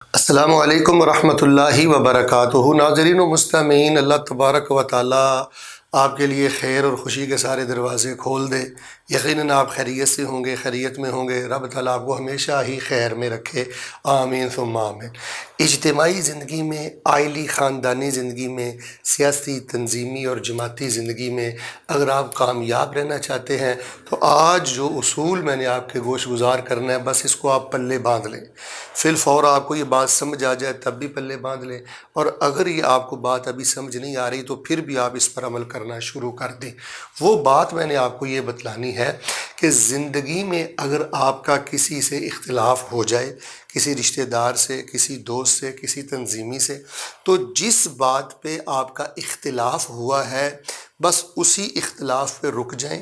السلام علیکم ورحمۃ اللہ وبرکاتہ۔ ناظرین و مستمعین، اللہ تبارک و تعالی آپ کے لیے خیر اور خوشی کے سارے دروازے کھول دے۔ یقیناً آپ خیریت سے ہوں گے، خیریت میں ہوں گے۔ رب تعالیٰ آپ کو ہمیشہ ہی خیر میں رکھے، آمین ثم آمین۔ اجتماعی زندگی میں، عائلی خاندانی زندگی میں، سیاسی تنظیمی اور جماعتی زندگی میں اگر آپ کامیاب رہنا چاہتے ہیں تو آج جو اصول میں نے آپ کے گوش گزار کرنا ہے، بس اس کو آپ پلے باندھ لیں۔ فی الفور آپ کو یہ بات سمجھ آ جائے تب بھی پلے باندھ لیں، اور اگر یہ آپ کو بات ابھی سمجھ نہیں آ رہی تو پھر بھی آپ اس پر عمل کرنا شروع کر دیں۔ وہ بات میں نے آپ کو یہ بتلانی ہے کہ زندگی میں اگر آپ کا کسی سے اختلاف ہو جائے، کسی رشتہ دار سے، کسی دوست سے، کسی تنظیمی سے، تو جس بات پہ آپ کا اختلاف ہوا ہے بس اسی اختلاف پہ رک جائیں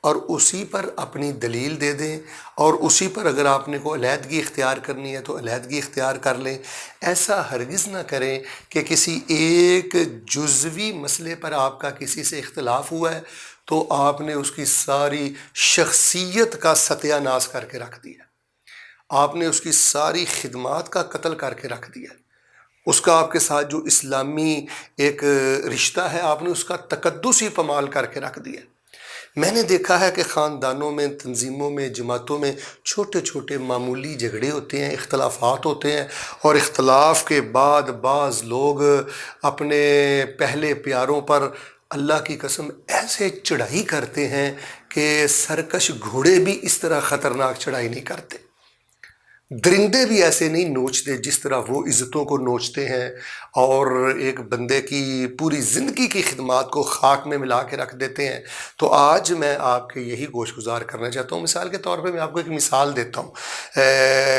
اور اسی پر اپنی دلیل دے دیں، اور اسی پر اگر آپ نے کو علیحدگی اختیار کرنی ہے تو علیحدگی اختیار کر لیں۔ ایسا ہرگز نہ کریں کہ کسی ایک جزوی مسئلے پر آپ کا کسی سے اختلاف ہوا ہے تو آپ نے اس کی ساری شخصیت کا ستیہ ناش کر کے رکھ دیا، آپ نے اس کی ساری خدمات کا قتل کر کے رکھ دیا، اس کا آپ کے ساتھ جو اسلامی ایک رشتہ ہے آپ نے اس کا تقدس ہی پامال کر کے رکھ دیا۔ میں نے دیکھا ہے کہ خاندانوں میں، تنظیموں میں، جماعتوں میں چھوٹے چھوٹے معمولی جھگڑے ہوتے ہیں، اختلافات ہوتے ہیں، اور اختلاف کے بعد بعض لوگ اپنے پہلے پیاروں پر اللہ کی قسم ایسے چڑھائی کرتے ہیں کہ سرکش گھوڑے بھی اس طرح خطرناک چڑھائی نہیں کرتے، درندے بھی ایسے نہیں نوچتے جس طرح وہ عزتوں کو نوچتے ہیں، اور ایک بندے کی پوری زندگی کی خدمات کو خاک میں ملا کے رکھ دیتے ہیں۔ تو آج میں آپ کے یہی گوش گزار کرنا چاہتا ہوں۔ مثال کے طور پہ میں آپ کو ایک مثال دیتا ہوں۔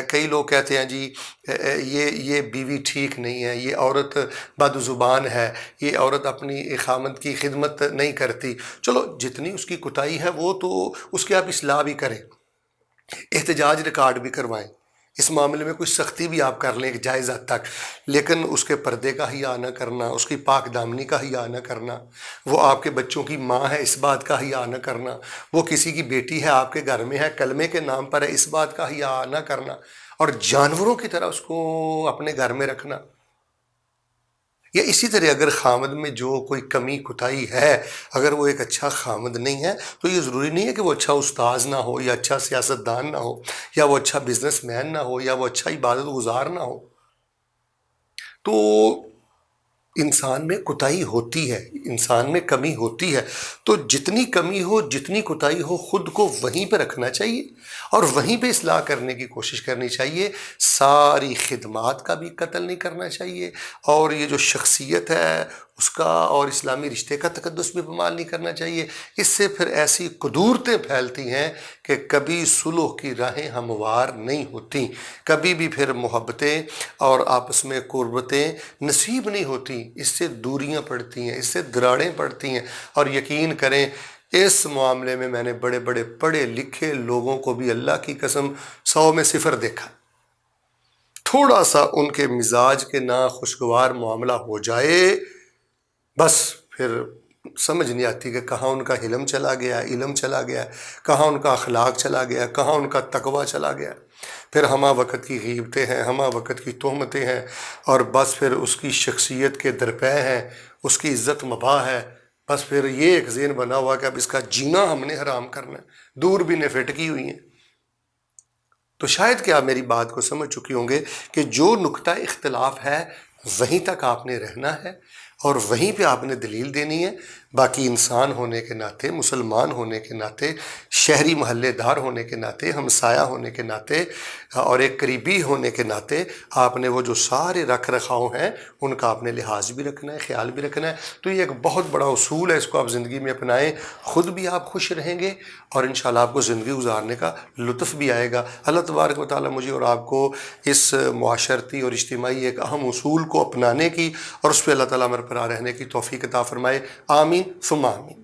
کئی لوگ کہتے ہیں جی یہ بیوی ٹھیک نہیں ہے، یہ عورت بد زبان ہے، یہ عورت اپنی خامند کی خدمت نہیں کرتی۔ چلو جتنی اس کی کوتاہی ہے وہ تو اس کی آپ اصلاح بھی کریں، احتجاج ریکارڈ بھی کروائیں، اس معاملے میں کچھ سختی بھی آپ کر لیں ایک جائز حد تک، لیکن اس کے پردے کا حیا نہ کرنا، اس کی پاک دامنی کا حیا نہ کرنا، وہ آپ کے بچوں کی ماں ہے اس بات کا حیا نہ کرنا، وہ کسی کی بیٹی ہے آپ کے گھر میں ہے، کلمے کے نام پر ہے اس بات کا حیا نہ کرنا، اور جانوروں کی طرح اس کو اپنے گھر میں رکھنا۔ یا اسی طرح اگر خامد میں جو کوئی کمی کوتاہی ہے، اگر وہ ایک اچھا خامد نہیں ہے تو یہ ضروری نہیں ہے کہ وہ اچھا استاذ نہ ہو، یا اچھا سیاستدان نہ ہو، یا وہ اچھا بزنس مین نہ ہو، یا وہ اچھا عبادت گزار نہ ہو۔ تو انسان میں کوتاہی ہوتی ہے، انسان میں کمی ہوتی ہے، تو جتنی کمی ہو، جتنی کوتاہی ہو، خود کو وہیں پہ رکھنا چاہیے اور وہیں پہ اصلاح کرنے کی کوشش کرنی چاہیے۔ ساری خدمات کا بھی قتل نہیں کرنا چاہیے، اور یہ جو شخصیت ہے اس کا اور اسلامی رشتے کا تقدس بھی پامال نہیں کرنا چاہیے۔ اس سے پھر ایسی قدورتیں پھیلتی ہیں کہ کبھی صلح کی راہیں ہموار نہیں ہوتی، کبھی بھی پھر محبتیں اور آپس میں قربتیں نصیب نہیں ہوتی، اس سے دوریاں پڑتی ہیں، اس سے دراڑیں پڑتی ہیں۔ اور یقین کریں اس معاملے میں میں نے بڑے بڑے پڑھے لکھے لوگوں کو بھی اللہ کی قسم 100 میں 0 دیکھا۔ تھوڑا سا ان کے مزاج کے ناخوشگوار معاملہ ہو جائے بس پھر سمجھ نہیں آتی کہ کہاں ان کا علم چلا گیا، علم چلا گیا، کہاں ان کا اخلاق چلا گیا، کہاں ان کا تقوی چلا گیا۔ پھر ہمہ وقت کی غیبتیں ہیں، ہمہ وقت کی تہمتیں ہیں، اور بس پھر اس کی شخصیت کے درپے ہیں، اس کی عزت مباح ہے۔ بس پھر یہ ایک ذہن بنا ہوا کہ اب اس کا جینا ہم نے حرام کرنا ہے، دور بھی پھٹکی ہوئی ہیں۔ تو شاید کہ آپ میری بات کو سمجھ چکی ہوں گے کہ جو نقطہ اختلاف ہے وہیں تک آپ نے رہنا ہے اور وہیں پہ آپ نے دلیل دینی ہے۔ باقی انسان ہونے کے ناطے، مسلمان ہونے کے ناطے، شہری محلے دار ہونے کے ناطے، ہمسایہ ہونے کے ناطے، اور ایک قریبی ہونے کے ناطے آپ نے وہ جو سارے رکھ رکھاؤ ہیں ان کا آپ نے لحاظ بھی رکھنا ہے، خیال بھی رکھنا ہے۔ تو یہ ایک بہت بڑا اصول ہے، اس کو آپ زندگی میں اپنائیں، خود بھی آپ خوش رہیں گے اور انشاءاللہ آپ کو زندگی گزارنے کا لطف بھی آئے گا۔ اللہ تبارک و تعالیٰ مجھے اور آپ کو اس معاشرتی اور اجتماعی ایک اہم اصول کو اپنانے کی اور اس پہ اللہ تعالیٰ برقرار رہنے کی توفیق عطا فرمائے، آمین ثم آمین۔